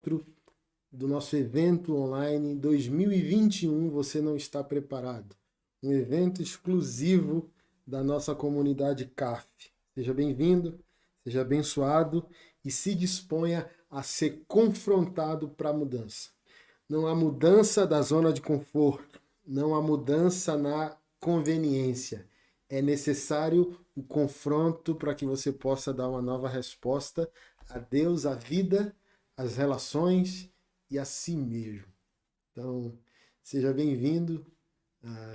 do nosso evento online 2021 Você Não Está Preparado. Um evento exclusivo da nossa comunidade CAF. Seja bem-vindo, seja abençoado e se disponha a ser confrontado para a mudança. Não há mudança da zona de conforto, não há mudança na conveniência. É necessário o confronto para que você possa dar uma nova resposta a Deus, à vida, às relações e a si mesmo. Então, seja bem-vindo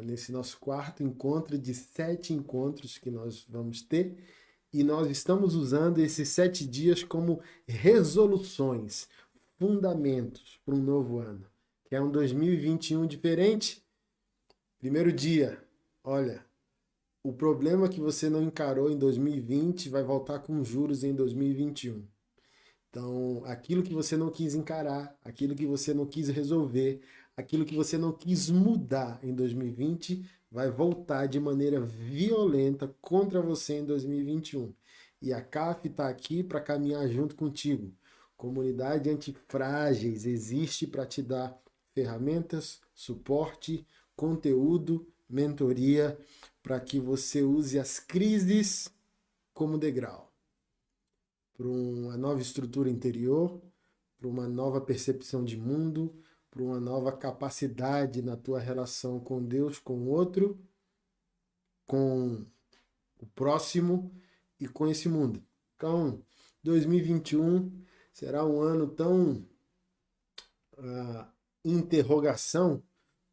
nesse nosso quarto encontro de 7 encontros que nós vamos ter. E nós estamos usando esses 7 dias como resoluções, fundamentos para um novo ano. Que é um 2021 diferente. Primeiro dia, olha, o problema que você não encarou em 2020 vai voltar com juros em 2021. Então, aquilo que você não quis encarar, aquilo que você não quis resolver, aquilo que você não quis mudar em 2020, vai voltar de maneira violenta contra você em 2021. E a CAF está aqui para caminhar junto contigo. Comunidade Antifrágeis existe para te dar ferramentas, suporte, conteúdo, mentoria, para que você use as crises como degrau para uma nova estrutura interior, para uma nova percepção de mundo, para uma nova capacidade na tua relação com Deus, com o outro, com o próximo e com esse mundo. Então, 2021 será um ano tão interrogação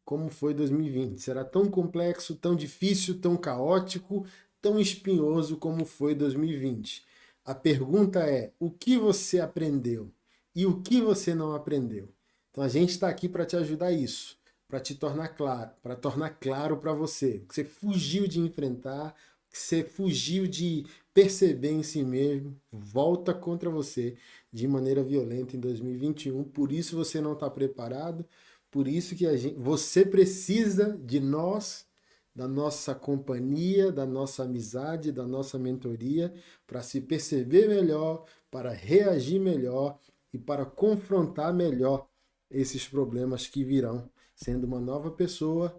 como foi 2020. Será tão complexo, tão difícil, tão caótico, tão espinhoso como foi 2020. A pergunta é: o que você aprendeu e o que você não aprendeu? Então a gente está aqui para te ajudar isso, para te tornar claro, para tornar claro para você o que você fugiu de enfrentar, o que você fugiu de perceber em si mesmo, volta contra você de maneira violenta em 2021. Por isso você não está preparado, por isso que você precisa de nós, da nossa companhia, da nossa amizade, da nossa mentoria, para se perceber melhor, para reagir melhor e para confrontar melhor esses problemas que virão, sendo uma nova pessoa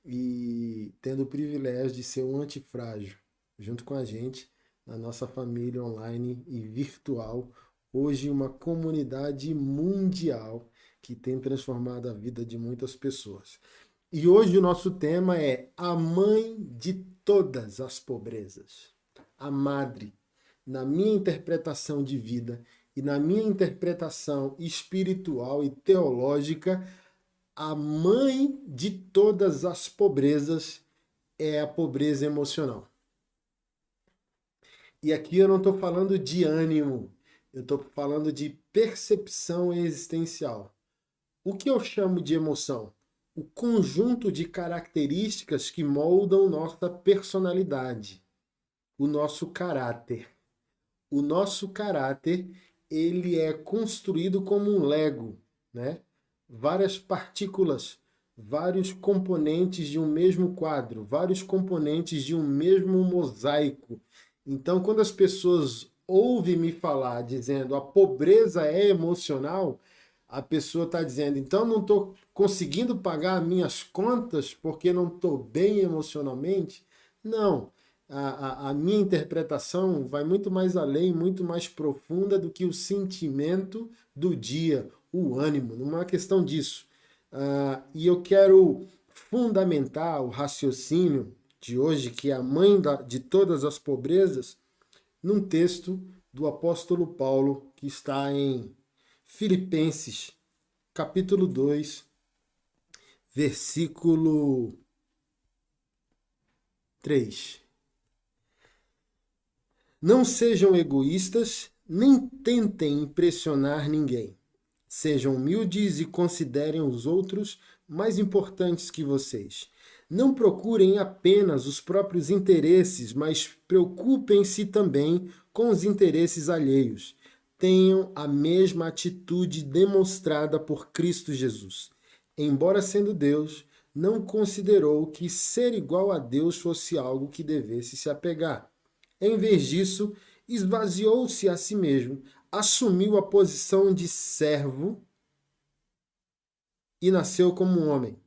e tendo o privilégio de ser um antifrágil, junto com a gente, na nossa família online e virtual, hoje uma comunidade mundial que tem transformado a vida de muitas pessoas. E hoje o nosso tema é a mãe de todas as pobrezas, a madre. Na minha interpretação de vida e na minha interpretação espiritual e teológica, a mãe de todas as pobrezas é a pobreza emocional. E aqui eu não estou falando de ânimo, eu estou falando de percepção existencial. O que eu chamo de emoção? O conjunto de características que moldam nossa personalidade, o nosso caráter. O nosso caráter, ele é construído como um Lego, né? Várias partículas, vários componentes de um mesmo quadro, vários componentes de um mesmo mosaico. Então, quando as pessoas ouvem me falar dizendo a pobreza é emocional, a pessoa está dizendo, então não estou conseguindo pagar minhas contas porque não estou bem emocionalmente? Não. A minha interpretação vai muito mais além, muito mais profunda do que o sentimento do dia, o ânimo, não é uma questão disso. E eu quero fundamentar o raciocínio de hoje, que é a mãe de todas as pobrezas, num texto do apóstolo Paulo, que está em Filipenses, capítulo 2, versículo 3. Não sejam egoístas, nem tentem impressionar ninguém. Sejam humildes e considerem os outros mais importantes que vocês. Não procurem apenas os próprios interesses, mas preocupem-se também com os interesses alheios. Tenham a mesma atitude demonstrada por Cristo Jesus. Embora sendo Deus, não considerou que ser igual a Deus fosse algo que devesse se apegar. Em vez disso, esvaziou-se a si mesmo, assumiu a posição de servo e nasceu como um homem.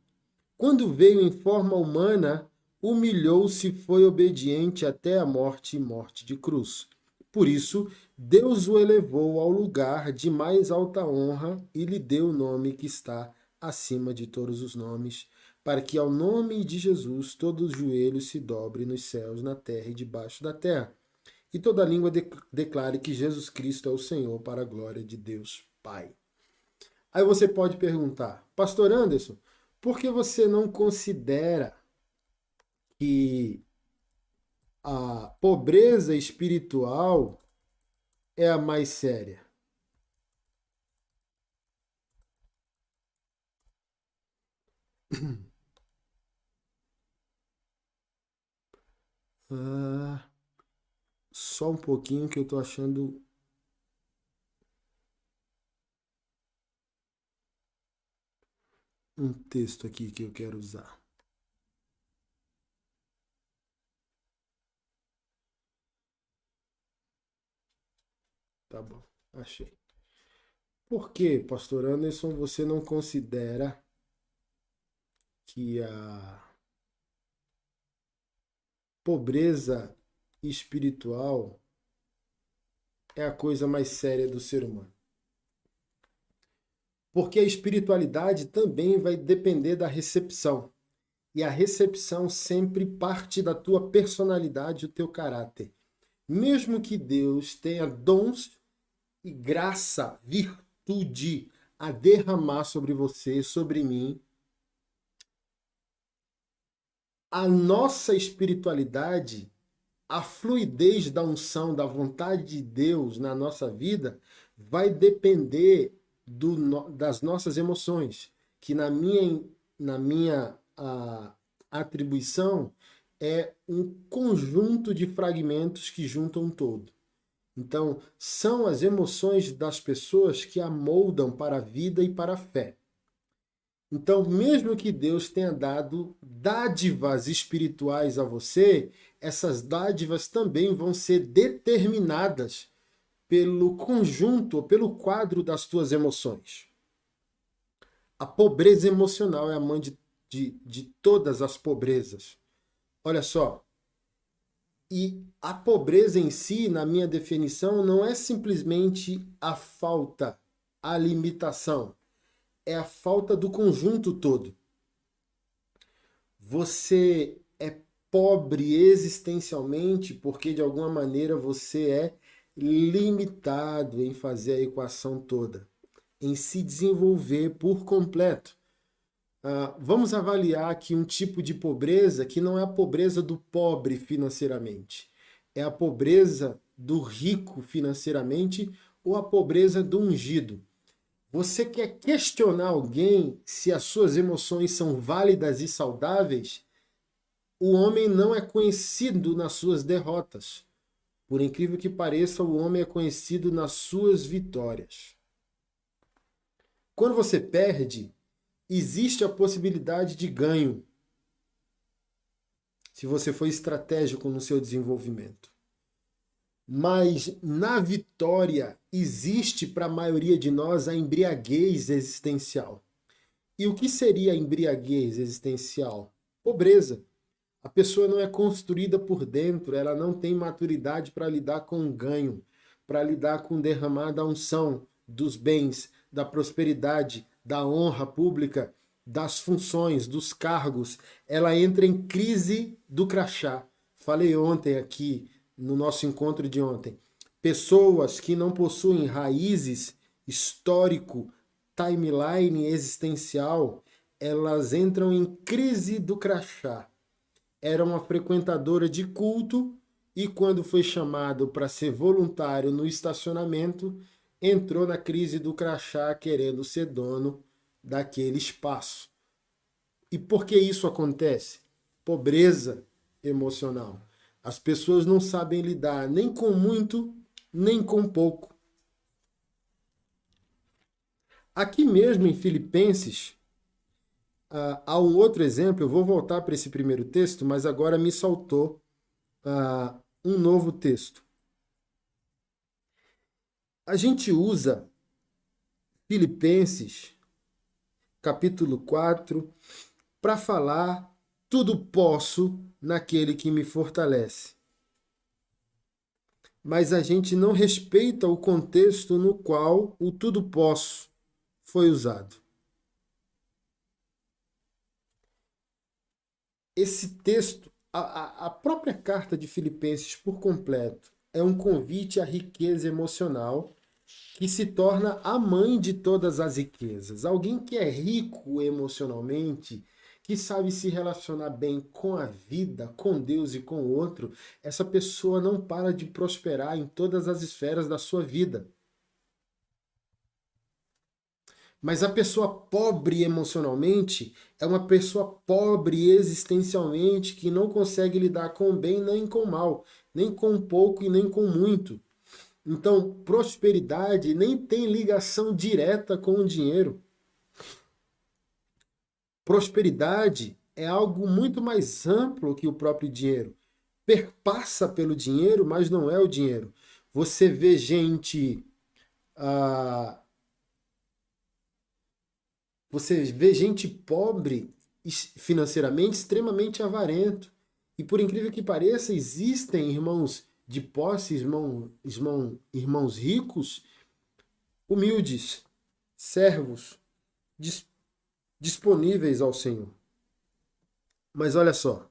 Quando veio em forma humana, humilhou-se e foi obediente até a morte e morte de cruz. Por isso, Deus o elevou ao lugar de mais alta honra e lhe deu o nome que está acima de todos os nomes, para que ao nome de Jesus todo o joelho se dobre nos céus, na terra e debaixo da terra, e toda língua declare que Jesus Cristo é o Senhor, para a glória de Deus Pai. Aí você pode perguntar, Pastor Anderson, por que você não considera que a pobreza espiritual é a mais séria? Ah, só um pouquinho que eu estou achando um texto aqui que eu quero usar. Tá bom, achei. Por que, Pastor Anderson, você não considera que a pobreza espiritual é a coisa mais séria do ser humano? Porque a espiritualidade também vai depender da recepção. E a recepção sempre parte da tua personalidade, do teu caráter. Mesmo que Deus tenha dons e graça, virtude a derramar sobre você, sobre mim, a nossa espiritualidade, a fluidez da unção, da vontade de Deus na nossa vida, vai depender das nossas emoções, que na minha atribuição é um conjunto de fragmentos que juntam um todo. Então, são as emoções das pessoas que a moldam para a vida e para a fé. Então, mesmo que Deus tenha dado dádivas espirituais a você, essas dádivas também vão ser determinadas pelo conjunto, ou pelo quadro das tuas emoções. A pobreza emocional é a mãe de todas as pobrezas. Olha só, e a pobreza em si, na minha definição, não é simplesmente a falta, a limitação. É a falta do conjunto todo. Você é pobre existencialmente porque, de alguma maneira, você é limitado em fazer a equação toda, em se desenvolver por completo. Vamos avaliar aqui um tipo de pobreza que não é a pobreza do pobre financeiramente, é a pobreza do rico financeiramente ou a pobreza do ungido. Você quer questionar alguém se as suas emoções são válidas e saudáveis? O homem não é conhecido nas suas derrotas. Por incrível que pareça, o homem é conhecido nas suas vitórias. Quando você perde, existe a possibilidade de ganho, se você for estratégico no seu desenvolvimento. Mas na vitória existe para a maioria de nós a embriaguez existencial. E o que seria a embriaguez existencial? Pobreza. A pessoa não é construída por dentro, ela não tem maturidade para lidar com o ganho, para lidar com o derramar da unção, dos bens, da prosperidade, da honra pública, das funções, dos cargos. Ela entra em crise do crachá. Falei ontem aqui, no nosso encontro de ontem. Pessoas que não possuem raízes, histórico, timeline existencial, elas entram em crise do crachá. Era uma frequentadora de culto e, quando foi chamado para ser voluntário no estacionamento, entrou na crise do crachá querendo ser dono daquele espaço. E por que isso acontece? Pobreza emocional. As pessoas não sabem lidar nem com muito, nem com pouco. Aqui mesmo em Filipenses, há um outro exemplo. Eu vou voltar para esse primeiro texto, mas agora me saltou um novo texto. A gente usa Filipenses, capítulo 4, para falar tudo posso naquele que me fortalece. Mas a gente não respeita o contexto no qual o tudo posso foi usado. Esse texto, a própria carta de Filipenses por completo, é um convite à riqueza emocional que se torna a mãe de todas as riquezas. Alguém que é rico emocionalmente, que sabe se relacionar bem com a vida, com Deus e com o outro, essa pessoa não para de prosperar em todas as esferas da sua vida. Mas a pessoa pobre emocionalmente é uma pessoa pobre existencialmente que não consegue lidar com o bem nem com o mal, nem com pouco e nem com muito. Então, prosperidade nem tem ligação direta com o dinheiro. Prosperidade é algo muito mais amplo que o próprio dinheiro. Perpassa pelo dinheiro, mas não é o dinheiro. Você vê gente pobre financeiramente, extremamente avarento. E por incrível que pareça, existem irmãos de posse, irmãos ricos, humildes, servos, disponíveis ao Senhor. Mas olha só.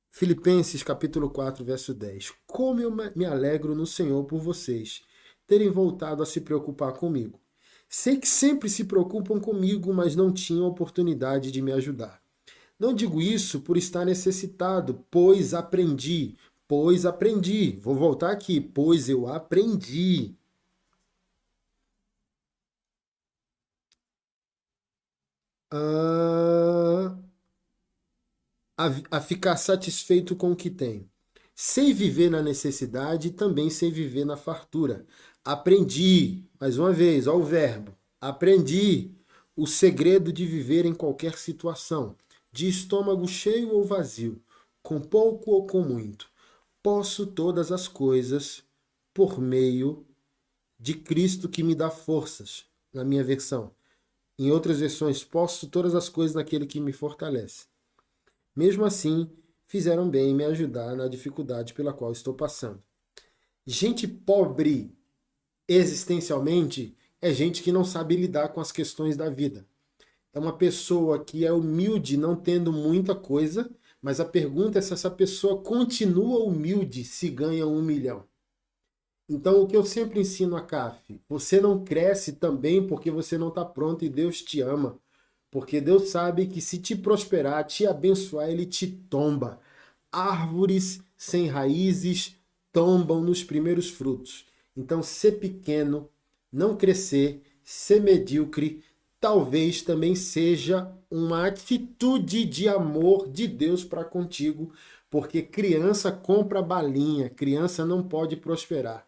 Filipenses capítulo 4, verso 10. Como eu me alegro no Senhor por vocês terem voltado a se preocupar comigo. Sei que sempre se preocupam comigo, mas não tinham oportunidade de me ajudar. Não digo isso por estar necessitado, pois aprendi. Vou voltar aqui, pois eu aprendi. A ficar satisfeito com o que tenho. Sei viver na necessidade e também sei viver na fartura. Aprendi, mais uma vez, ó o verbo, aprendi o segredo de viver em qualquer situação, de estômago cheio ou vazio, com pouco ou com muito. Posso todas as coisas por meio de Cristo que me dá forças, na minha versão. Em outras versões, posso todas as coisas naquele que me fortalece. Mesmo assim, fizeram bem em me ajudar na dificuldade pela qual estou passando. Gente pobre existencialmente é gente que não sabe lidar com as questões da vida. É uma pessoa que é humilde não tendo muita coisa, mas a pergunta é se essa pessoa continua humilde se ganha 1 milhão. Então, o que eu sempre ensino a CAF, você não cresce também porque você não está pronto e Deus te ama. Porque Deus sabe que se te prosperar, te abençoar, Ele te tomba. Árvores sem raízes tombam nos primeiros frutos. Então, ser pequeno, não crescer, ser medíocre, talvez também seja uma atitude de amor de Deus para contigo, porque criança compra balinha, criança não pode prosperar.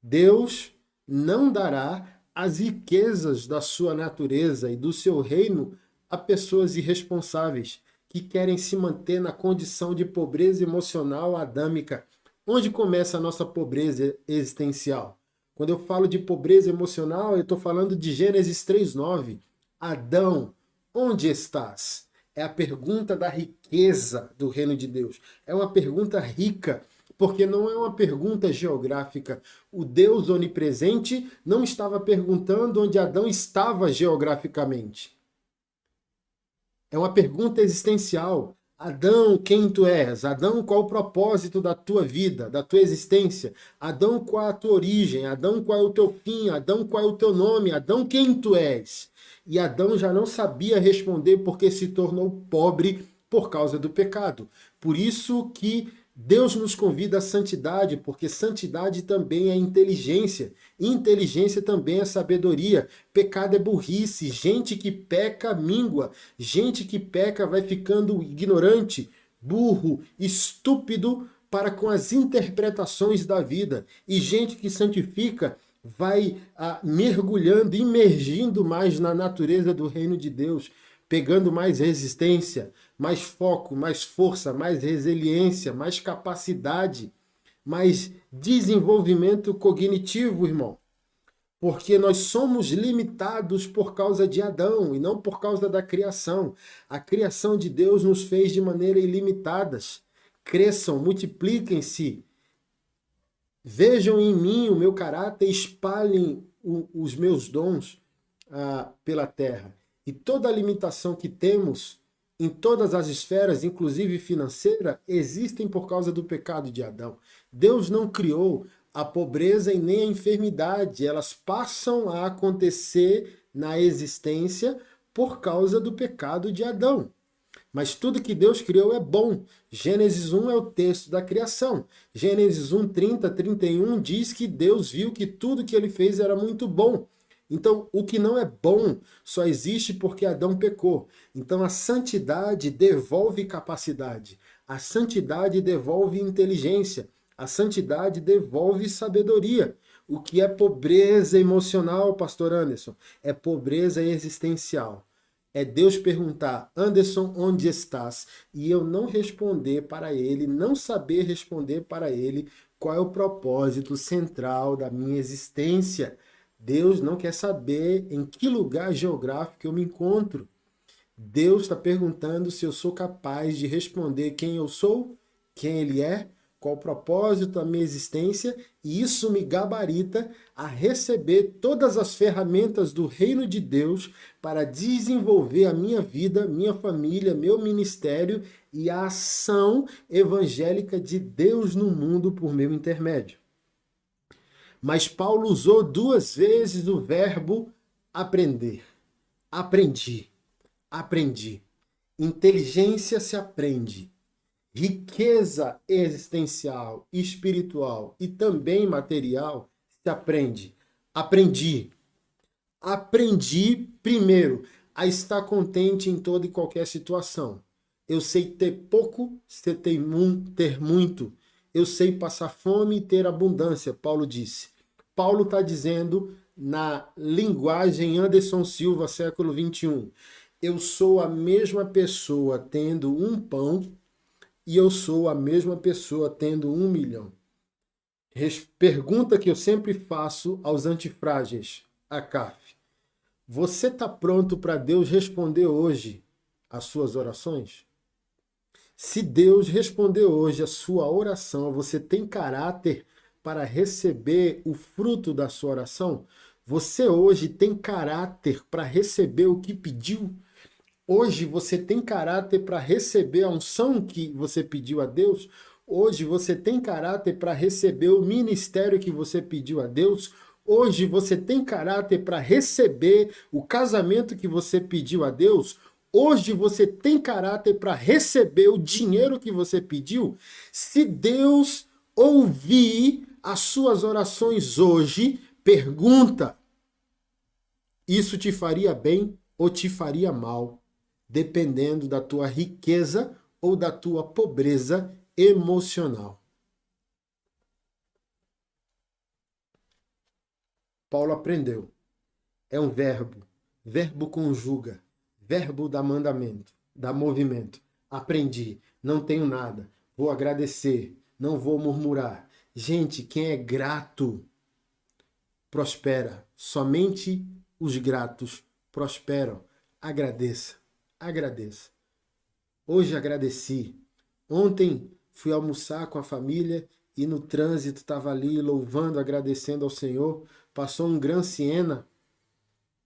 Deus não dará as riquezas da sua natureza e do seu reino a pessoas irresponsáveis que querem se manter na condição de pobreza emocional adâmica. Onde começa a nossa pobreza existencial? Quando eu falo de pobreza emocional, eu estou falando de Gênesis 3:9. Adão, onde estás? É a pergunta da riqueza do reino de Deus. É uma pergunta rica, porque não é uma pergunta geográfica. O Deus onipresente não estava perguntando onde Adão estava geograficamente. É uma pergunta existencial. Adão, quem tu és? Adão, qual o propósito da tua vida, da tua existência? Adão, qual a tua origem? Adão, qual é o teu fim? Adão, qual é o teu nome? Adão, quem tu és? E Adão já não sabia responder porque se tornou pobre por causa do pecado. Por isso que Deus nos convida à santidade, porque santidade também é inteligência. Inteligência também é sabedoria. Pecado é burrice. Gente que peca, míngua. Gente que peca vai ficando ignorante, burro, estúpido para com as interpretações da vida. E gente que santifica vai mergulhando, imergindo mais na natureza do reino de Deus, pegando mais resistência, mais foco, mais força, mais resiliência, mais capacidade, mas desenvolvimento cognitivo, irmão. Porque nós somos limitados por causa de Adão e não por causa da criação. A criação de Deus nos fez de maneira ilimitada. Cresçam, multipliquem-se, vejam em mim o meu caráter, espalhem os meus dons pela terra. E toda a limitação que temos em todas as esferas, inclusive financeira, existem por causa do pecado de Adão. Deus não criou a pobreza e nem a enfermidade, elas passam a acontecer na existência por causa do pecado de Adão. Mas tudo que Deus criou é bom. Gênesis 1 é o texto da criação. Gênesis 1, 30, 31 diz que Deus viu que tudo que ele fez era muito bom. Então, o que não é bom só existe porque Adão pecou. Então, a santidade devolve capacidade. A santidade devolve inteligência. A santidade devolve sabedoria. O que é pobreza emocional, pastor Anderson? É pobreza existencial. É Deus perguntar, Anderson, onde estás? E eu não responder para ele, não saber responder para ele qual é o propósito central da minha existência. Deus não quer saber em que lugar geográfico eu me encontro. Deus está perguntando se eu sou capaz de responder quem eu sou, quem Ele é, qual o propósito da minha existência, e isso me gabarita a receber todas as ferramentas do reino de Deus para desenvolver a minha vida, minha família, meu ministério e a ação evangélica de Deus no mundo por meu intermédio. Mas Paulo usou 2 vezes o verbo aprender. Aprendi, aprendi. Inteligência se aprende. Riqueza existencial, espiritual e também material se aprende. Aprendi. Aprendi, primeiro, a estar contente em toda e qualquer situação. Eu sei ter pouco, sei ter muito. Eu sei passar fome e ter abundância, Paulo disse. Paulo está dizendo na linguagem Anderson Silva, século 21. Eu sou a mesma pessoa tendo um pão e eu sou a mesma pessoa tendo 1 milhão. Pergunta que eu sempre faço aos antifrágeis, a CAF. Você está pronto para Deus responder hoje as suas orações? Se Deus responder hoje a sua oração, você tem caráter para receber o fruto da sua oração? Você hoje tem caráter para receber o que pediu? Hoje você tem caráter para receber a unção que você pediu a Deus? Hoje você tem caráter para receber o ministério que você pediu a Deus? Hoje você tem caráter para receber o casamento que você pediu a Deus? Hoje você tem caráter para receber o dinheiro que você pediu? Se Deus ouvir as suas orações hoje, pergunta: isso te faria bem ou te faria mal? Dependendo da tua riqueza ou da tua pobreza emocional. Paulo aprendeu. É um verbo. Verbo conjuga. Verbo dá mandamento, dá movimento. Aprendi. Não tenho nada. Vou agradecer. Não vou murmurar. Gente, quem é grato prospera. Somente os gratos prosperam. Agradeça. Agradeça. Hoje agradeci. Ontem fui almoçar com a família e no trânsito estava ali louvando, agradecendo ao Senhor. Passou um Gran Siena,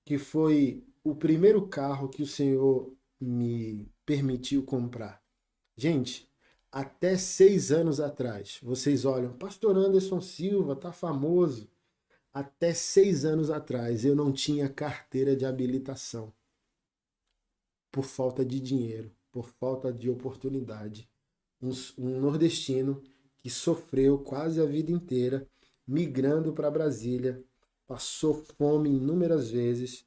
que foi o primeiro carro que o Senhor me permitiu comprar. Gente, até 6 anos atrás, vocês olham, pastor Anderson Silva, tá famoso. Até 6 anos atrás eu não tinha carteira de habilitação. Por falta de dinheiro, por falta de oportunidade. Um nordestino que sofreu quase a vida inteira, migrando para Brasília, passou fome inúmeras vezes,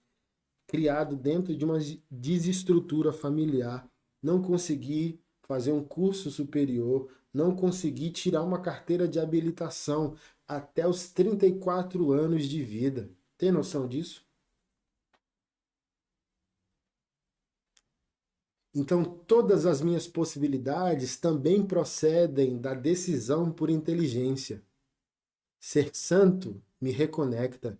criado dentro de uma desestrutura familiar, não consegui fazer um curso superior, não consegui tirar uma carteira de habilitação até os 34 anos de vida. Tem noção disso? Então, todas as minhas possibilidades também procedem da decisão por inteligência. Ser santo me reconecta.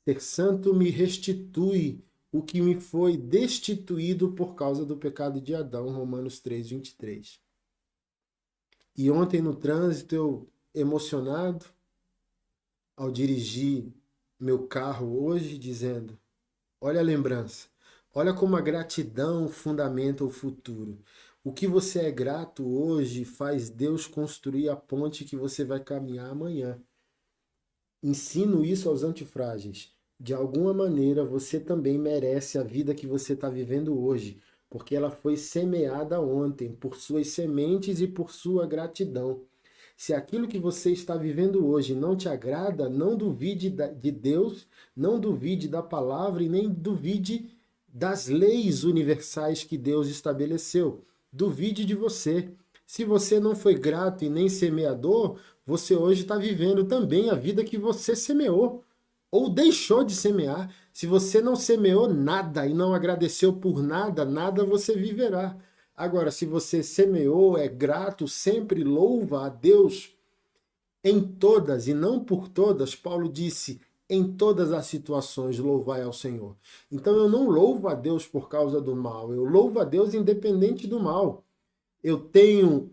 Ser santo me restitui o que me foi destituído por causa do pecado de Adão, Romanos 3:23. E ontem no trânsito, eu emocionado, ao dirigir meu carro hoje, dizendo: olha a lembrança, olha como a gratidão fundamenta o futuro. O que você é grato hoje faz Deus construir a ponte que você vai caminhar amanhã. Ensino isso aos antifrágeis. De alguma maneira, você também merece a vida que você está vivendo hoje, porque ela foi semeada ontem por suas sementes e por sua gratidão. Se aquilo que você está vivendo hoje não te agrada, não duvide de Deus, não duvide da palavra e nem duvide das leis universais que Deus estabeleceu. Duvide de você. Se você não foi grato e nem semeador, você hoje está vivendo também a vida que você semeou ou deixou de semear. Se você não semeou nada e não agradeceu por nada, nada você viverá. Agora, se você semeou, é grato, sempre louva a Deus em todas e não por todas, Paulo disse, em todas as situações louvai ao Senhor. Então eu não louvo a Deus por causa do mal, eu louvo a Deus independente do mal. Eu tenho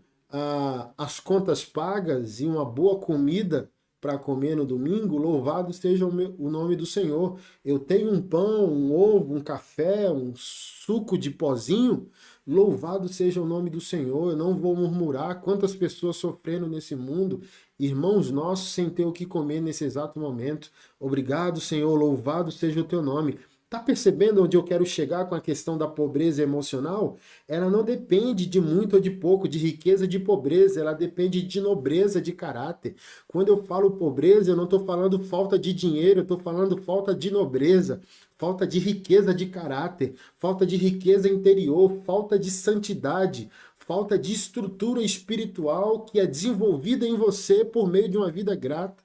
as contas pagas e uma boa comida para comer no domingo, louvado seja o nome do Senhor. Eu tenho um pão, um ovo, um café, um suco de pozinho, louvado seja o nome do Senhor. Eu não vou murmurar. Quantas pessoas sofrendo nesse mundo, irmãos nossos sem ter o que comer nesse exato momento. Obrigado, Senhor, louvado seja o teu nome. Tá percebendo onde eu quero chegar com a questão da pobreza emocional? Ela não depende de muito ou de pouco, de riqueza ou de pobreza, ela depende de nobreza de caráter. Quando eu falo pobreza, eu não estou falando falta de dinheiro, eu estou falando falta de nobreza, falta de riqueza de caráter, falta de riqueza interior, falta de santidade, falta de estrutura espiritual que é desenvolvida em você por meio de uma vida grata.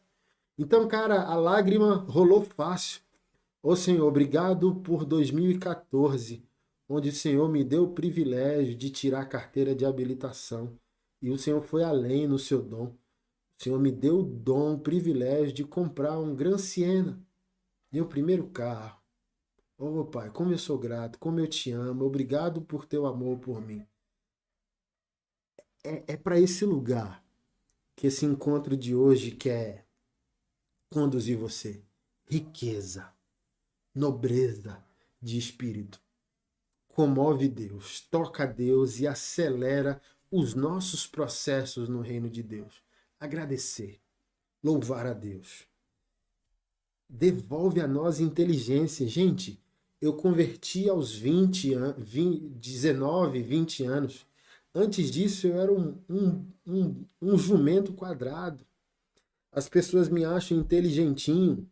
Então, cara, a lágrima rolou fácil. Ô Senhor, obrigado por 2014, onde o Senhor me deu o privilégio de tirar a carteira de habilitação. E o Senhor foi além no seu dom. O Senhor me deu o dom, o privilégio de comprar um Gran Siena, meu primeiro carro. Ô Pai, como eu sou grato, como eu te amo, obrigado por teu amor por mim. É para esse lugar que esse encontro de hoje quer conduzir você. Riqueza, nobreza de espírito. Comove Deus, toca Deus e acelera os nossos processos no reino de Deus. Agradecer, louvar a Deus. Devolve a nós inteligência. Gente, eu converti aos 19, 20 anos. Antes disso, eu era um jumento quadrado. As pessoas me acham inteligentinho,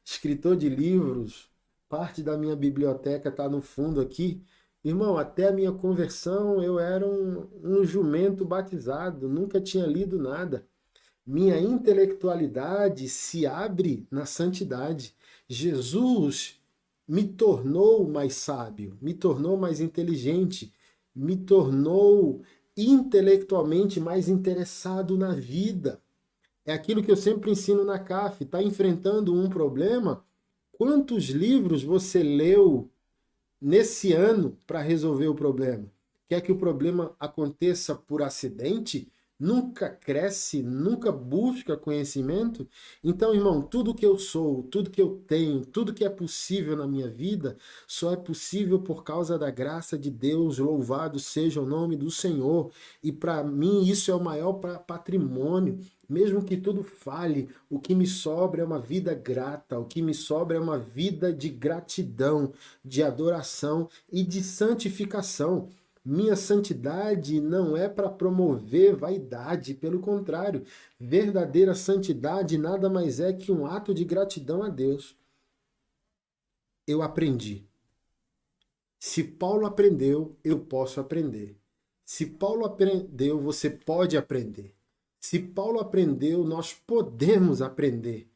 escritor de livros, parte da minha biblioteca está no fundo aqui. Irmão, até a minha conversão eu era um jumento batizado, nunca tinha lido nada. Minha intelectualidade se abre na santidade. Jesus me tornou mais sábio, me tornou mais inteligente, me tornou intelectualmente mais interessado na vida. É aquilo que eu sempre ensino na CAF. Está enfrentando um problema? Quantos livros você leu nesse ano para resolver o problema? Quer que o problema aconteça por acidente? Nunca cresce, nunca busca conhecimento? Então, irmão, tudo que eu sou, tudo que eu tenho, tudo que é possível na minha vida, só é possível por causa da graça de Deus. Louvado seja o nome do Senhor. E para mim isso é o maior patrimônio. Mesmo que tudo falhe, o que me sobra é uma vida grata, o que me sobra é uma vida de gratidão, de adoração e de santificação. Minha santidade não é para promover vaidade, pelo contrário, verdadeira santidade nada mais é que um ato de gratidão a Deus. Eu aprendi. Se Paulo aprendeu, eu posso aprender. Se Paulo aprendeu, você pode aprender. Se Paulo aprendeu, nós podemos aprender.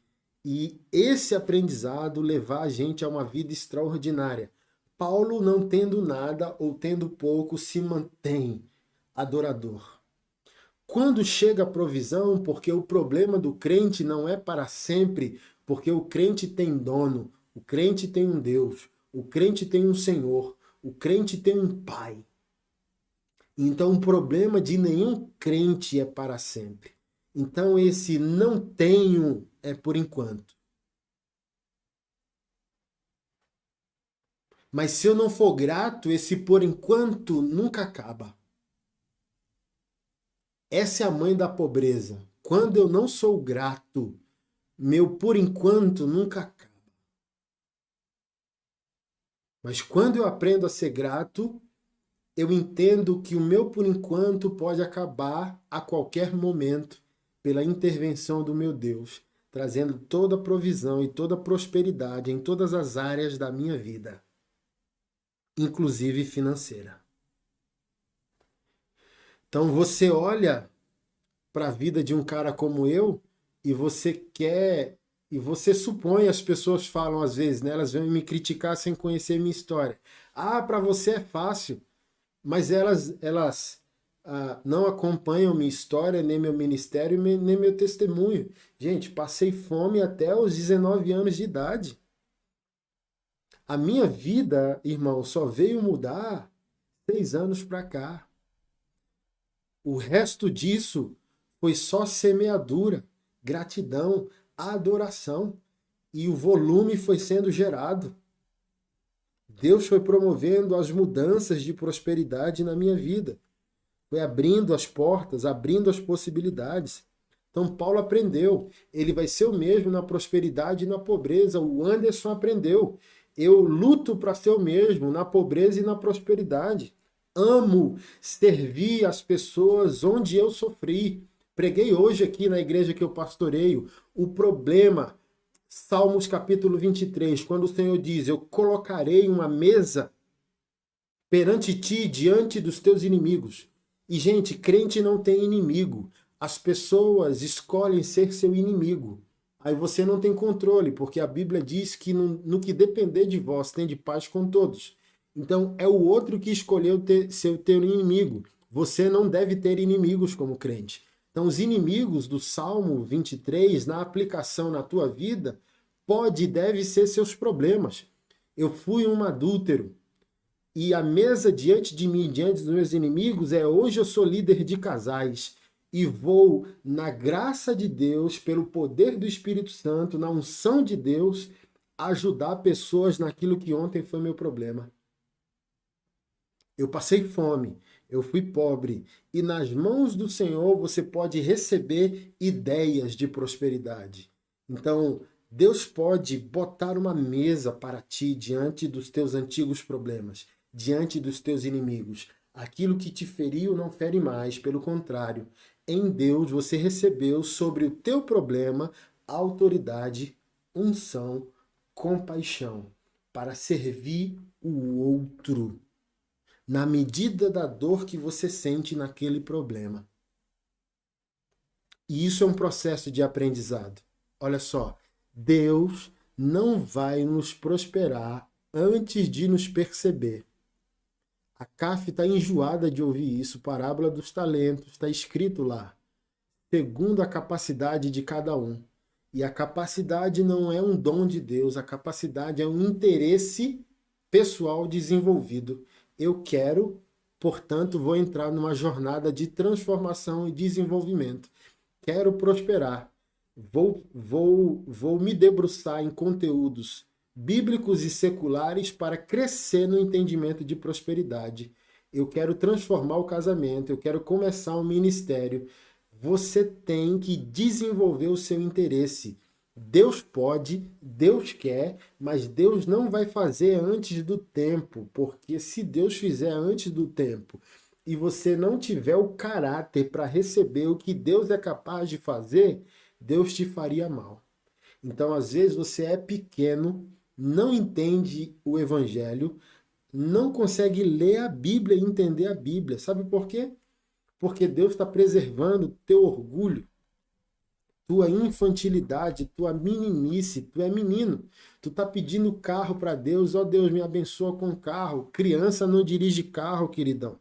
E esse aprendizado levar a gente a uma vida extraordinária. Paulo, não tendo nada ou tendo pouco, se mantém adorador. Quando chega a provisão, porque o problema do crente não é para sempre, porque o crente tem dono, o crente tem um Deus, o crente tem um Senhor, o crente tem um Pai. Então o problema de nenhum crente é para sempre. Então esse não tenho é por enquanto. Mas se eu não for grato, esse por enquanto nunca acaba. Essa é a mãe da pobreza. Quando eu não sou grato, meu por enquanto nunca acaba. Mas quando eu aprendo a ser grato, eu entendo que o meu por enquanto pode acabar a qualquer momento pela intervenção do meu Deus, trazendo toda a provisão e toda a prosperidade em todas as áreas da minha vida, inclusive financeira. Então você olha para a vida de um cara como eu e você quer e você supõe, as pessoas falam às vezes, né, elas vêm me criticar sem conhecer minha história. Ah, para você é fácil, mas elas não acompanham minha história, nem meu ministério, nem meu testemunho. Gente, passei fome até os 19 anos de idade. A minha vida, irmão, só veio mudar 6 anos para cá. O resto disso foi só semeadura, gratidão, adoração. E o volume foi sendo gerado. Deus foi promovendo as mudanças de prosperidade na minha vida. Foi abrindo as portas, abrindo as possibilidades. Então Paulo aprendeu. Ele vai ser o mesmo na prosperidade e na pobreza. O Anderson aprendeu. Eu luto para ser o mesmo na pobreza e na prosperidade. Amo servir as pessoas onde eu sofri. Preguei hoje aqui na igreja que eu pastoreio o problema, Salmos capítulo 23, quando o Senhor diz: eu colocarei uma mesa perante ti, diante dos teus inimigos. E, gente, crente não tem inimigo. As pessoas escolhem ser seu inimigo. Aí você não tem controle, porque a Bíblia diz que no que depender de vós, tem de paz com todos. Então, é o outro que escolheu ser teu inimigo. Você não deve ter inimigos como crente. Então, os inimigos do Salmo 23, na aplicação na tua vida, pode e deve ser seus problemas. Eu fui um adúltero, e a mesa diante de mim, diante dos meus inimigos, hoje eu sou líder de casais e vou, na graça de Deus, pelo poder do Espírito Santo, na unção de Deus, ajudar pessoas naquilo que ontem foi meu problema. Eu passei fome, eu fui pobre, e nas mãos do Senhor você pode receber ideias de prosperidade. Então, Deus pode botar uma mesa para ti diante dos teus antigos problemas, diante dos teus inimigos. Aquilo que te feriu não fere mais, pelo contrário, em Deus você recebeu sobre o teu problema autoridade, unção, compaixão, para servir o outro, na medida da dor que você sente naquele problema. E isso é um processo de aprendizado. Olha só, Deus não vai nos prosperar antes de nos perceber. A CAF está enjoada de ouvir isso, parábola dos talentos, está escrito lá, segundo a capacidade de cada um. E a capacidade não é um dom de Deus, a capacidade é um interesse pessoal desenvolvido. Eu quero, portanto, vou entrar numa jornada de transformação e desenvolvimento. Quero prosperar. Vou me debruçar em conteúdos bíblicos e seculares para crescer no entendimento de prosperidade. Eu quero transformar o casamento, eu quero começar um ministério. Você tem que desenvolver o seu interesse. Deus pode, Deus quer, mas Deus não vai fazer antes do tempo, porque se Deus fizer antes do tempo e você não tiver o caráter para receber o que Deus é capaz de fazer, Deus te faria mal. Então, às vezes, você é pequeno, não entende o Evangelho, não consegue ler a Bíblia e entender a Bíblia. Sabe por quê? Porque Deus está preservando teu orgulho. tua infantilidade, tua meninice, tu é menino. Tu tá pedindo carro para Deus, ó Deus, me abençoa com carro. Criança não dirige carro, queridão.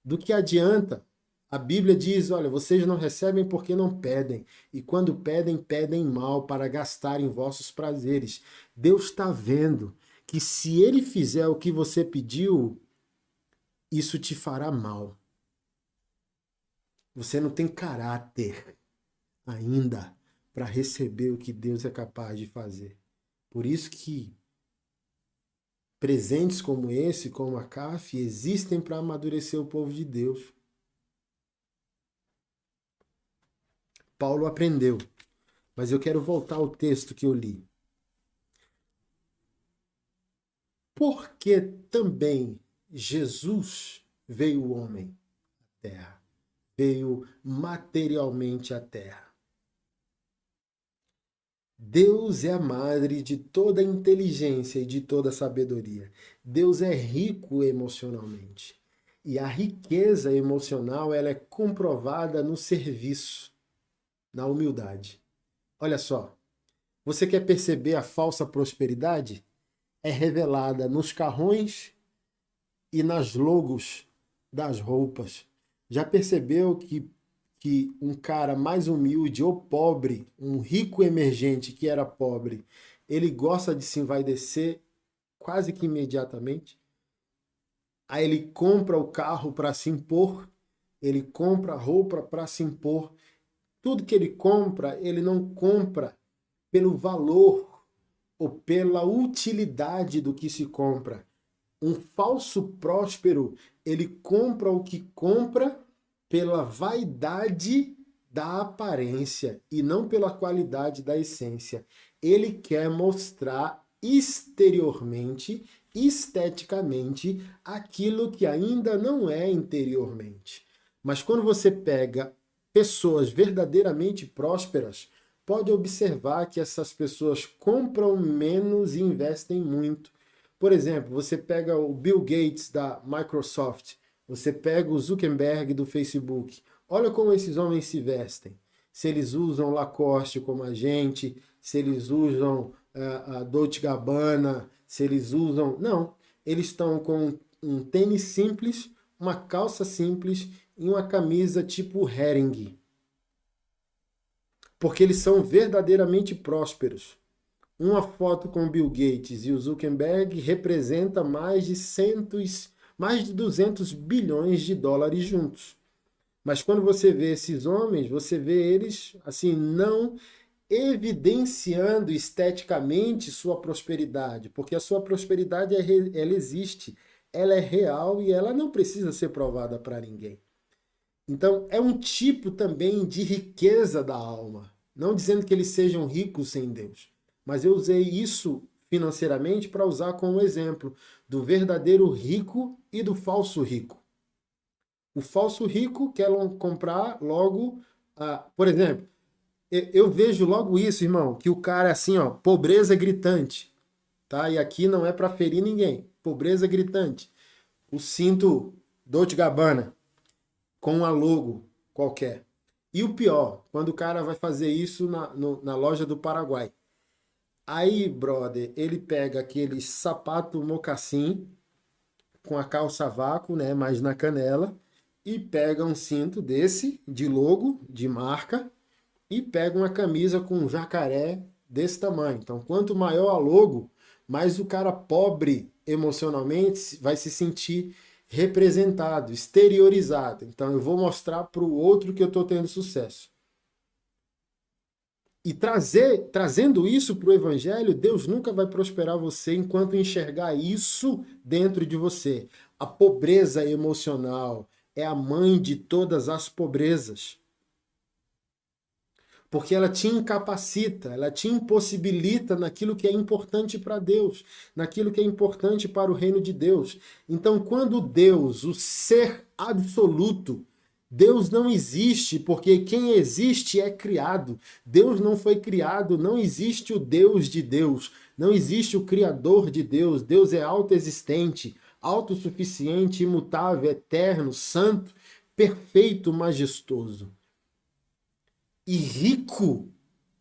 Do que adianta? A Bíblia diz, olha, vocês não recebem porque não pedem. E quando pedem, pedem mal para gastar em vossos prazeres. Deus está vendo que se ele fizer o que você pediu, isso te fará mal. Você não tem caráter ainda para receber o que Deus é capaz de fazer. Por isso que presentes como esse, como a CAF, existem para amadurecer o povo de Deus. Paulo aprendeu, mas eu quero voltar ao texto que eu li. Porque também Jesus veio o homem à terra, veio materialmente à terra. Deus é a madre de toda inteligência e de toda sabedoria. Deus é rico emocionalmente. E a riqueza emocional ela é comprovada no serviço, na humildade. Olha só, você quer perceber a falsa prosperidade? É revelada nos carrões e nas logos das roupas. Já percebeu que um cara mais humilde ou pobre, um rico emergente que era pobre, ele gosta de se envaidecer quase que imediatamente? Aí ele compra o carro para se impor, ele compra a roupa para se impor. Tudo que ele compra, ele não compra pelo valor ou pela utilidade do que se compra. Um falso próspero, ele compra o que compra pela vaidade da aparência e não pela qualidade da essência. Ele quer mostrar exteriormente, esteticamente, aquilo que ainda não é interiormente. Mas quando você pega pessoas verdadeiramente prósperas, pode observar que essas pessoas compram menos e investem muito. Por exemplo, você pega o Bill Gates da Microsoft, você pega o Zuckerberg do Facebook. Olha como esses homens se vestem. Se eles usam Lacoste como a gente, se eles usam a Dolce Gabbana, se eles usam... Não, eles estão com um tênis simples, uma calça simples e uma camisa tipo Hering. Porque eles são verdadeiramente prósperos. Uma foto com o Bill Gates e o Zuckerberg representa mais de 200 bilhões de dólares juntos. Mas quando você vê esses homens, você vê eles assim não evidenciando esteticamente sua prosperidade, porque a sua prosperidade ela existe, ela é real e ela não precisa ser provada para ninguém. Então é um tipo também de riqueza da alma, não dizendo que eles sejam ricos sem Deus, mas eu usei isso financeiramente para usar como exemplo do verdadeiro rico e do falso rico. O falso rico quer comprar logo, por exemplo, eu vejo logo isso, irmão, que o cara é assim, ó, pobreza gritante, tá? E aqui não é para ferir ninguém, pobreza gritante. O cinto Dolce Gabbana com uma logo qualquer. E o pior, quando o cara vai fazer isso na loja do Paraguai. Aí, brother, ele pega aquele sapato mocassim com a calça vácuo, né, mais na canela, e pega um cinto desse, de logo, de marca, e pega uma camisa com um jacaré desse tamanho. Então, quanto maior a logo, mais o cara pobre emocionalmente vai se sentir representado, exteriorizado. Então, eu vou mostrar para o outro que eu estou tendo sucesso. E trazendo isso para o Evangelho, Deus nunca vai prosperar você enquanto enxergar isso dentro de você. A pobreza emocional é a mãe de todas as pobrezas. Porque ela te incapacita, ela te impossibilita naquilo que é importante para Deus, naquilo que é importante para o reino de Deus. Então, quando Deus, o ser absoluto, Deus não existe, porque quem existe é criado. Deus não foi criado, não existe o Deus de Deus, não existe o Criador de Deus. Deus é autoexistente, autossuficiente, imutável, eterno, santo, perfeito, majestoso. E rico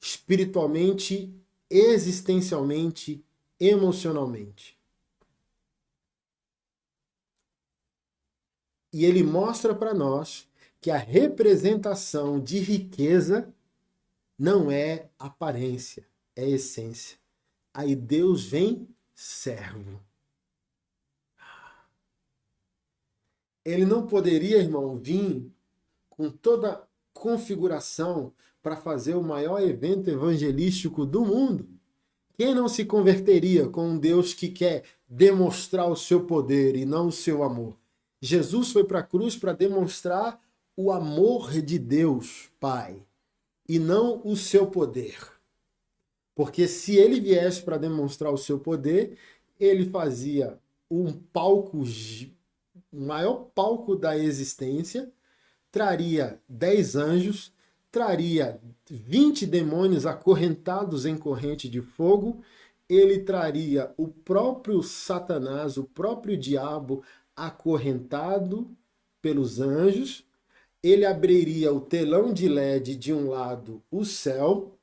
espiritualmente, existencialmente, emocionalmente. E ele mostra para nós que a representação de riqueza não é aparência, é essência. Aí Deus vem servo. Ele não poderia, irmão, vir com toda a configuração para fazer o maior evento evangelístico do mundo. Quem não se converteria com um Deus que quer demonstrar o seu poder e não o seu amor? Jesus foi para a cruz para demonstrar o amor de Deus, Pai, e não o seu poder. Porque se ele viesse para demonstrar o seu poder, ele fazia um palco, o maior palco da existência, traria 10 anjos, traria 20 demônios acorrentados em corrente de fogo, ele traria o próprio Satanás, o próprio diabo acorrentado pelos anjos, ele abriria o telão de LED de um lado o céu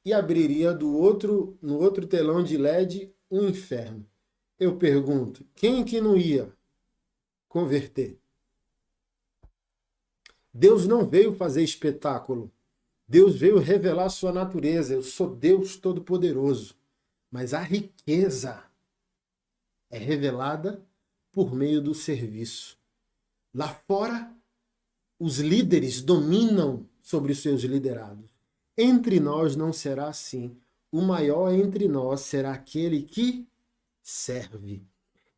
e abriria no outro telão de LED o inferno. Eu pergunto, quem que não ia converter? Deus não veio fazer espetáculo. Deus veio revelar sua natureza. Eu sou Deus Todo-Poderoso. Mas a riqueza é revelada por meio do serviço. Lá fora, os líderes dominam sobre os seus liderados. Entre nós não será assim. O maior entre nós será aquele que serve.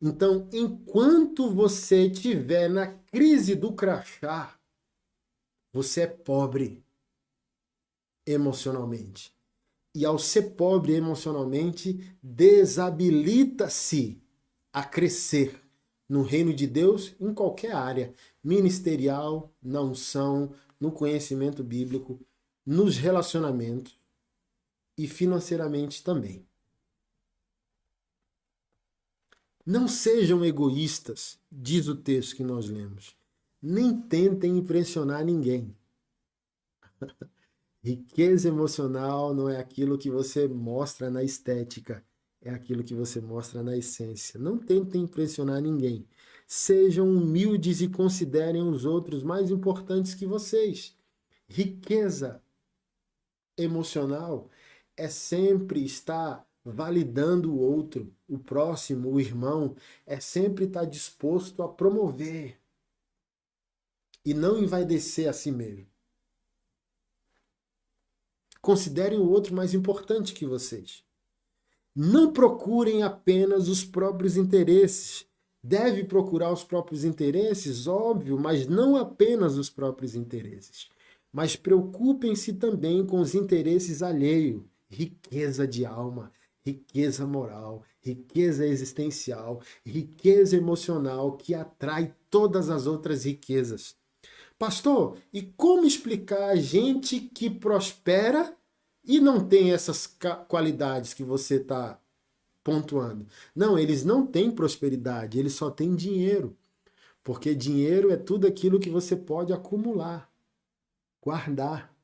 Então, enquanto você estiver na crise do crachá, você é pobre emocionalmente. E ao ser pobre emocionalmente, desabilita-se a crescer no reino de Deus em qualquer área, ministerial, na unção, no conhecimento bíblico, nos relacionamentos e financeiramente também. Não sejam egoístas, diz o texto que nós lemos. Nem tentem impressionar ninguém. Riqueza emocional não é aquilo que você mostra na estética, é aquilo que você mostra na essência. Não tentem impressionar ninguém. Sejam humildes e considerem os outros mais importantes que vocês. Riqueza emocional é sempre estar validando o outro, o próximo, o irmão, é sempre estar disposto a promover e não envaidecer a si mesmo. Considerem o outro mais importante que vocês. Não procurem apenas os próprios interesses. Deve procurar os próprios interesses, óbvio, mas não apenas os próprios interesses. Mas preocupem-se também com os interesses alheios. Riqueza de alma, riqueza moral, riqueza existencial, riqueza emocional que atrai todas as outras riquezas. Pastor, e como explicar a gente que prospera e não tem essas qualidades que você está pontuando? Não, eles não têm prosperidade, eles só têm dinheiro. Porque dinheiro é tudo aquilo que você pode acumular, guardar.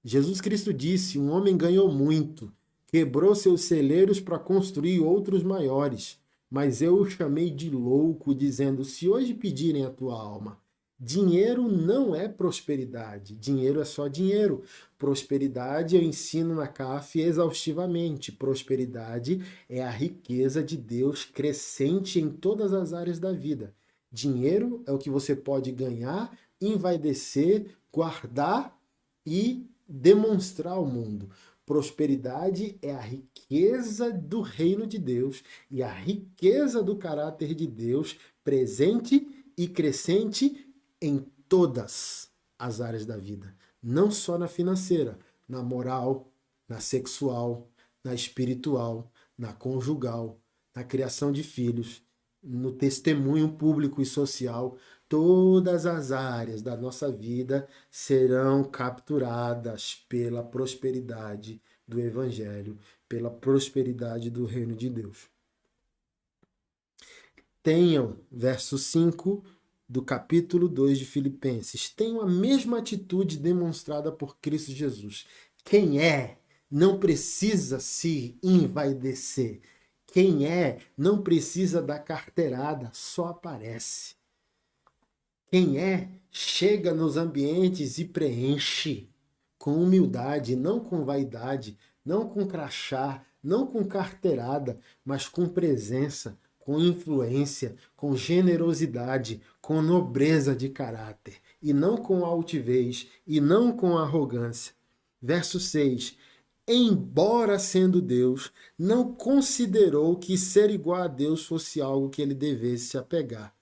Jesus Cristo disse: um homem ganhou muito, quebrou seus celeiros para construir outros maiores. Mas eu o chamei de louco, dizendo: se hoje pedirem a tua alma, dinheiro não é prosperidade, dinheiro é só dinheiro. Prosperidade eu ensino na CAF exaustivamente. Prosperidade é a riqueza de Deus crescente em todas as áreas da vida. Dinheiro é o que você pode ganhar, envaidecer, guardar e demonstrar ao mundo. Prosperidade é a riqueza do reino de Deus e a riqueza do caráter de Deus presente e crescente em todas as áreas da vida. Não só na financeira, na moral, na sexual, na espiritual, na conjugal, na criação de filhos, no testemunho público e social. Todas as áreas da nossa vida serão capturadas pela prosperidade do Evangelho, pela prosperidade do reino de Deus. Tenham, verso 5 do capítulo 2 de Filipenses, tenham a mesma atitude demonstrada por Cristo Jesus. Quem é não precisa se envaidecer. Quem é não precisa da carteirada, só aparece. Quem é chega nos ambientes e preenche com humildade, não com vaidade, não com crachá, não com carteirada, mas com presença, com influência, com generosidade, com nobreza de caráter, e não com altivez, e não com arrogância. Verso 6. Embora sendo Deus, não considerou que ser igual a Deus fosse algo que ele devesse se apegar.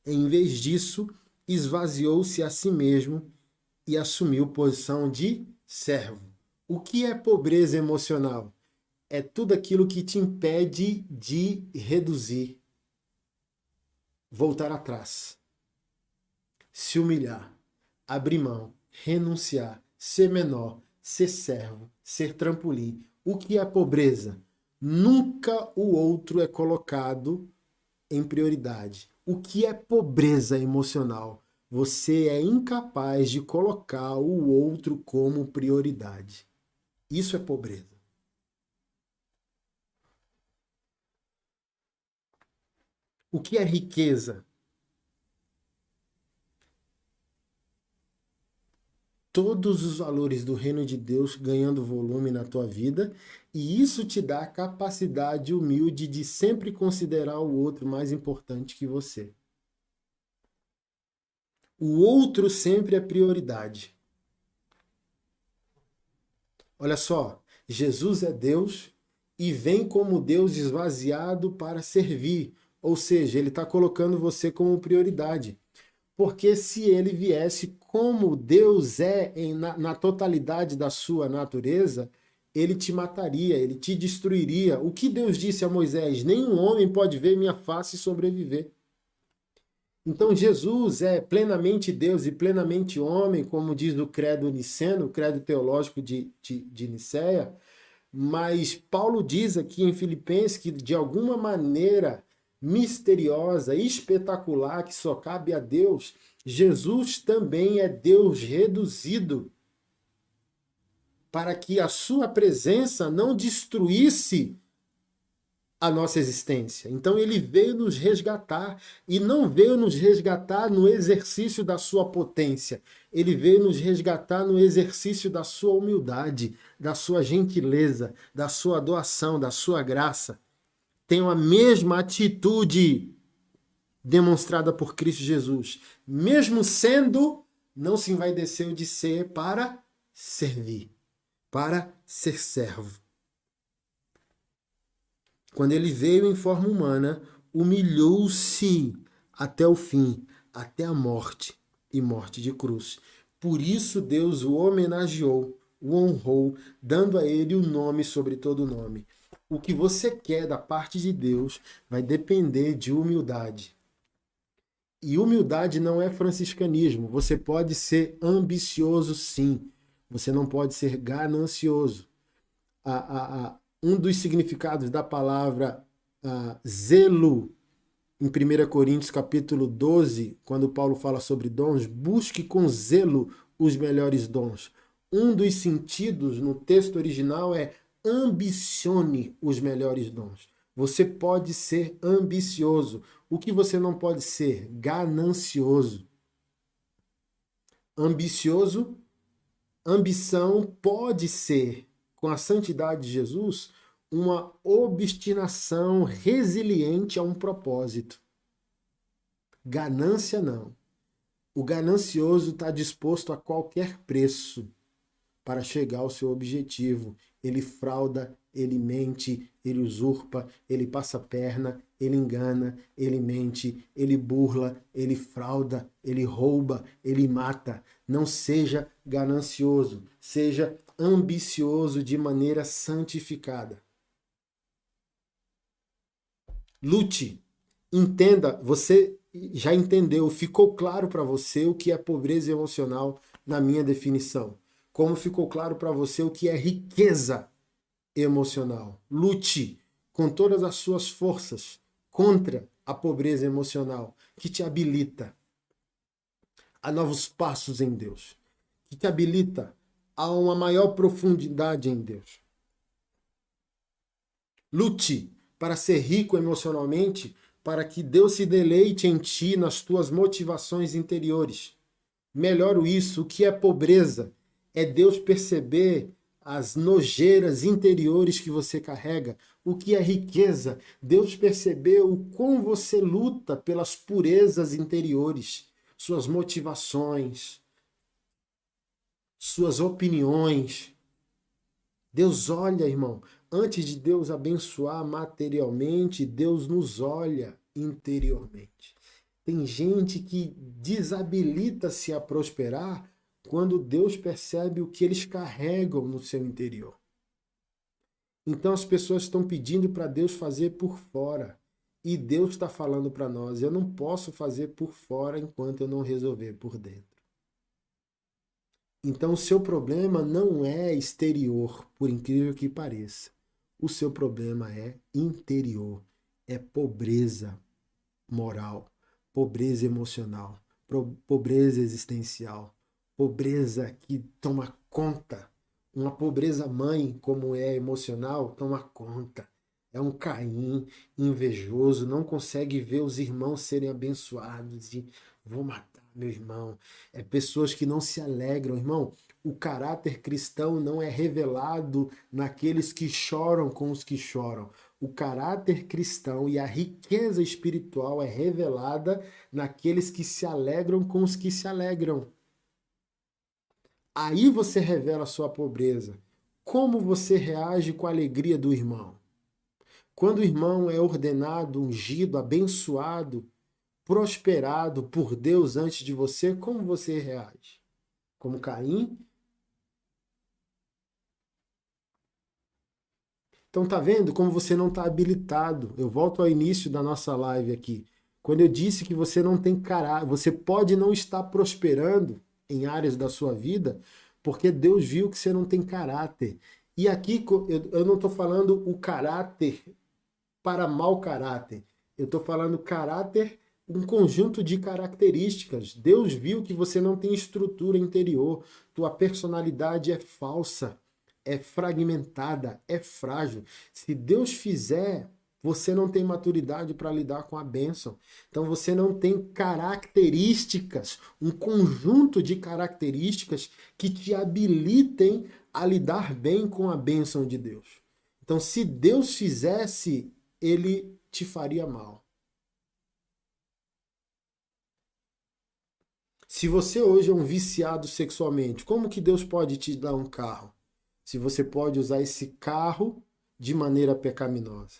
Em vez disso, esvaziou-se a si mesmo e assumiu posição de servo. O que é pobreza emocional? É tudo aquilo que te impede de reduzir, voltar atrás, se humilhar, abrir mão, renunciar, ser menor, ser servo, ser trampolim. O que é pobreza? Nunca o outro é colocado em prioridade. O que é pobreza emocional? Você é incapaz de colocar o outro como prioridade. Isso é pobreza. O que é riqueza? Todos os valores do reino de Deus ganhando volume na tua vida, e isso te dá a capacidade humilde de sempre considerar o outro mais importante que você. O outro sempre é prioridade. Olha só, Jesus é Deus e vem como Deus esvaziado para servir. Ou seja, ele está colocando você como prioridade. Porque se ele viesse como Deus é na totalidade da sua natureza, ele te mataria, ele te destruiria. O que Deus disse a Moisés? Nenhum homem pode ver minha face e sobreviver. Então Jesus é plenamente Deus e plenamente homem, como diz o credo niceno, o credo teológico de Nicéia, mas Paulo diz aqui em Filipenses que de alguma maneira misteriosa, espetacular, que só cabe a Deus, Jesus também é Deus reduzido, para que a sua presença não destruísse a nossa existência. Então ele veio nos resgatar e não veio nos resgatar no exercício da sua potência. Ele veio nos resgatar no exercício da sua humildade, da sua gentileza, da sua doação, da sua graça. Tenham a mesma atitude demonstrada por Cristo Jesus. Mesmo sendo, não se envaideceu de ser para servir, para ser servo. Quando ele veio em forma humana, humilhou-se até o fim, até a morte e morte de cruz. Por isso Deus o homenageou, o honrou, dando a ele o nome sobre todo nome. O que você quer da parte de Deus vai depender de humildade. E humildade não é franciscanismo. Você pode ser ambicioso, sim. Você não pode ser ganancioso. Um dos significados da palavra zelo, em 1 Coríntios capítulo 12, quando Paulo fala sobre dons, busque com zelo os melhores dons. Um dos sentidos no texto original é ambicione os melhores dons. Você pode ser ambicioso. O que você não pode ser? Ganancioso. Ambicioso, ambição pode ser, com a santidade de Jesus, uma obstinação resiliente a um propósito. Ganância não. O ganancioso está disposto a qualquer preço para chegar ao seu objetivo. Ele frauda, ele mente, ele usurpa, ele passa a perna, ele engana, ele mente, ele burla, ele frauda, ele rouba, ele mata. Não seja ganancioso, seja ambicioso de maneira santificada. Lute, entenda, você já entendeu, ficou claro para você o que é pobreza emocional na minha definição. Como ficou claro para você o que é riqueza emocional. Lute com todas as suas forças contra a pobreza emocional que te habilita a novos passos em Deus, que te habilita a uma maior profundidade em Deus. Lute para ser rico emocionalmente, para que Deus se deleite em ti nas tuas motivações interiores. Melhoro isso, o que é pobreza? É Deus perceber as nojeiras interiores que você carrega. O que é riqueza? Deus perceber o quão você luta pelas purezas interiores, suas motivações, suas opiniões. Deus olha, irmão, antes de Deus abençoar materialmente, Deus nos olha interiormente. Tem gente que desabilita-se a prosperar quando Deus percebe o que eles carregam no seu interior. Então as pessoas estão pedindo para Deus fazer por fora. E Deus está falando para nós, eu não posso fazer por fora enquanto eu não resolver por dentro. Então o seu problema não é exterior, por incrível que pareça. O seu problema é interior, é pobreza moral, pobreza emocional, pobreza existencial, pobreza que toma conta. Uma pobreza mãe, como é emocional, toma conta. É um Caim invejoso, não consegue ver os irmãos serem abençoados e vou matar meu irmão. É pessoas que não se alegram, irmão. O caráter cristão não é revelado naqueles que choram com os que choram. O caráter cristão e a riqueza espiritual é revelada naqueles que se alegram com os que se alegram. Aí você revela a sua pobreza. Como você reage com a alegria do irmão? Quando o irmão é ordenado, ungido, abençoado, prosperado por Deus antes de você, como você reage? Como Caim? Então tá vendo como você não está habilitado? Eu volto ao início da nossa live aqui. Quando eu disse que você não tem caráter, você pode não estar prosperando em áreas da sua vida, porque Deus viu que você não tem caráter. E aqui eu não estou falando o caráter para mau caráter. Eu estou falando caráter, um conjunto de características. Deus viu que você não tem estrutura interior, tua personalidade é falsa, é fragmentada, é frágil. Se Deus fizer, você não tem maturidade para lidar com a bênção. Então você não tem características, um conjunto de características que te habilitem a lidar bem com a bênção de Deus. Então se Deus fizesse, ele te faria mal. Se você hoje é um viciado sexualmente, como que Deus pode te dar um carro? Se você pode usar esse carro de maneira pecaminosa.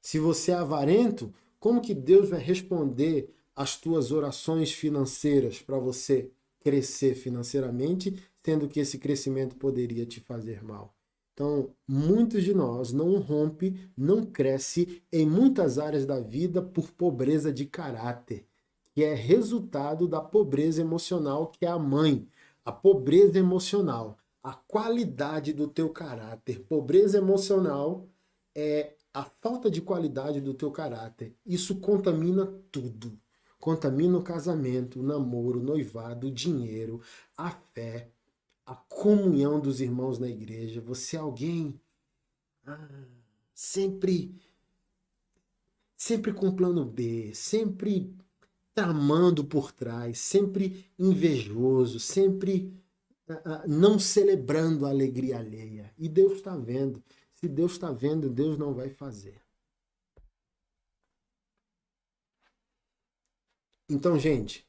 Se você é avarento, como que Deus vai responder às tuas orações financeiras para você crescer financeiramente, sendo que esse crescimento poderia te fazer mal? Então, muitos de nós não rompe, não cresce em muitas áreas da vida por pobreza de caráter, que é resultado da pobreza emocional, que é a mãe. A pobreza emocional, a qualidade do teu caráter. Pobreza emocional é a falta de qualidade do teu caráter. Isso contamina tudo. Contamina o casamento, o namoro, o noivado, o dinheiro, a fé, a comunhão dos irmãos na igreja. Você é alguém sempre com plano B, sempre tramando por trás, sempre invejoso, sempre não celebrando a alegria alheia. E Deus está vendo. Se Deus está vendo, Deus não vai fazer. Então, gente,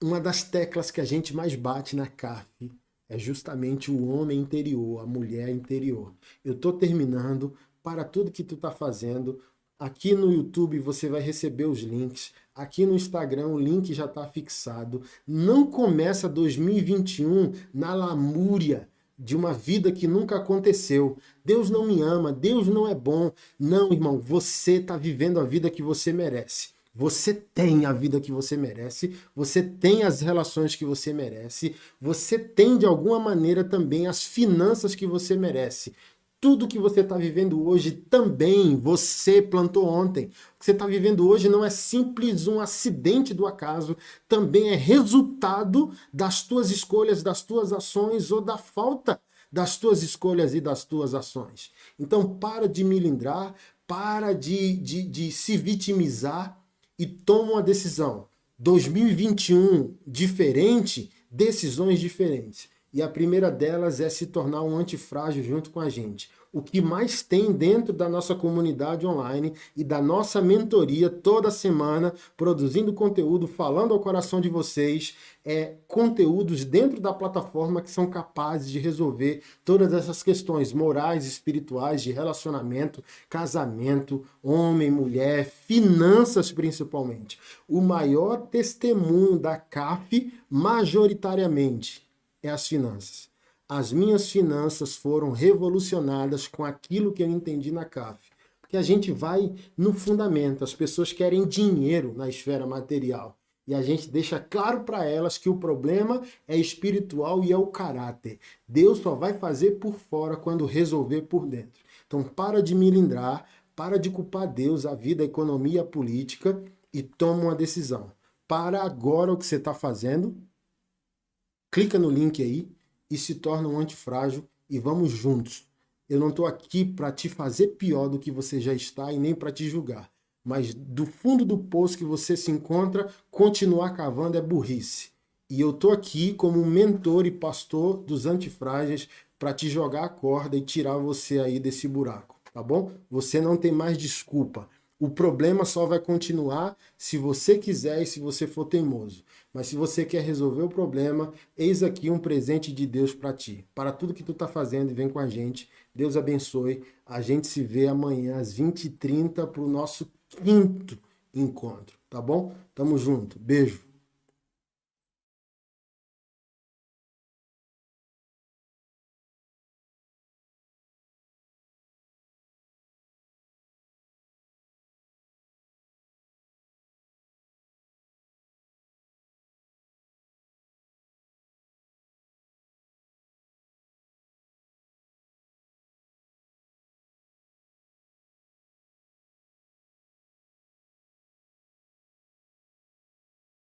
uma das teclas que a gente mais bate na CAF é justamente o homem interior, a mulher interior. Eu estou terminando. Para tudo que tu está fazendo, aqui no YouTube você vai receber os links. Aqui no Instagram o link já está fixado. Não começa 2021 na lamúria de uma vida que nunca aconteceu. Deus não me ama, Deus não é bom. Não, irmão, você está vivendo a vida que você merece. Você tem a vida que você merece, você tem as relações que você merece, você tem de alguma maneira também as finanças que você merece. Tudo que você está vivendo hoje também você plantou ontem. O que você está vivendo hoje não é simples um acidente do acaso, também é resultado das tuas escolhas, das tuas ações ou da falta das tuas escolhas e das tuas ações. Então para de milindrar, para de se vitimizar e toma uma decisão. 2021 diferente, decisões diferentes. E a primeira delas é se tornar um antifrágil junto com a gente. O que mais tem dentro da nossa comunidade online e da nossa mentoria toda semana, produzindo conteúdo, falando ao coração de vocês, conteúdos dentro da plataforma que são capazes de resolver todas essas questões morais, espirituais, de relacionamento, casamento, homem, mulher, finanças principalmente. O maior testemunho da CAF, majoritariamente, é as finanças. As minhas finanças foram revolucionadas com aquilo que eu entendi na CAF. Porque a gente vai no fundamento, as pessoas querem dinheiro na esfera material. E a gente deixa claro para elas que o problema é espiritual e é o caráter. Deus só vai fazer por fora quando resolver por dentro. Então para de milindrar, para de culpar Deus, a vida, a economia, a política e toma uma decisão. Para agora o que você está fazendo, clica no link aí e se torna um antifrágil e vamos juntos. Eu não estou aqui para te fazer pior do que você já está e nem para te julgar. Mas do fundo do poço que você se encontra, continuar cavando é burrice. E eu estou aqui como um mentor e pastor dos antifrágeis para te jogar a corda e tirar você aí desse buraco, tá bom? Você não tem mais desculpa. O problema só vai continuar se você quiser e se você for teimoso. Mas se você quer resolver o problema, eis aqui um presente de Deus para ti. Para tudo que tu está fazendo, vem com a gente. Deus abençoe. A gente se vê amanhã às 20h30 para o nosso 5º encontro, tá bom? Tamo junto. Beijo.